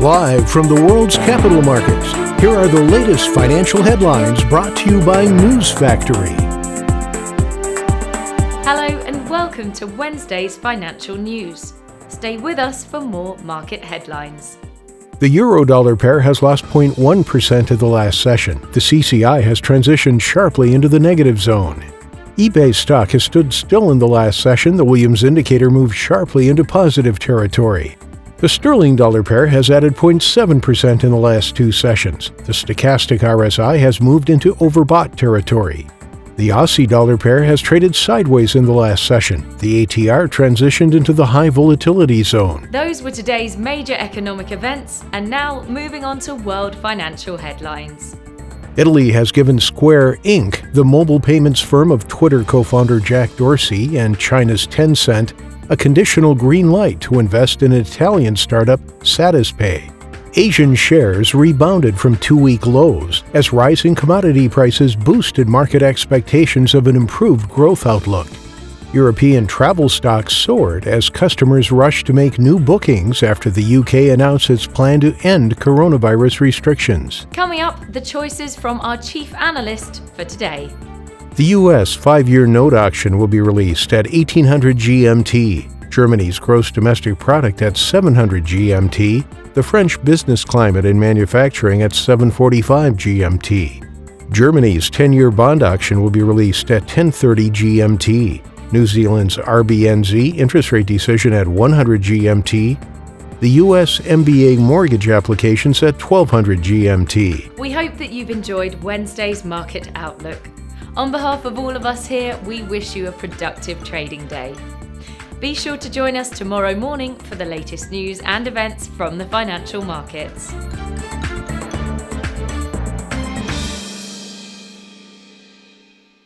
Live from the world's capital markets, here are the latest financial headlines brought to you by News Factory. Hello and welcome to Wednesday's financial news. Stay with us for more market headlines. The euro-dollar pair has lost 0.1% of the last session. The CCI has transitioned sharply into the negative zone. eBay stock has stood still in the last session. The Williams indicator moved sharply into positive territory. The sterling-dollar pair has added 0.7% in the last two sessions. The stochastic RSI has moved into overbought territory. The Aussie-dollar pair has traded sideways in the last session. The ATR transitioned into the high volatility zone. Those were today's major economic events, and now moving on to world financial headlines. Italy has given Square Inc., the mobile payments firm of Twitter co-founder Jack Dorsey and China's Tencent, a conditional green light to invest in Italian startup Satispay. Asian shares rebounded from two-week lows as rising commodity prices boosted market expectations of an improved growth outlook. European travel stocks soared as customers rushed to make new bookings after the UK announced its plan to end coronavirus restrictions. Coming up, the choices from our chief analyst for today. The U.S. 5-year note auction will be released at 1800 GMT, Germany's gross domestic product at 700 GMT, the French business climate and manufacturing at 745 GMT. Germany's 10-year bond auction will be released at 1030 GMT, New Zealand's RBNZ interest rate decision at 100 GMT, the U.S. MBA mortgage applications at 1200 GMT. We hope that you've enjoyed Wednesday's market outlook. On behalf of all of us here, we wish you a productive trading day. Be sure to join us tomorrow morning for the latest news and events from the financial markets.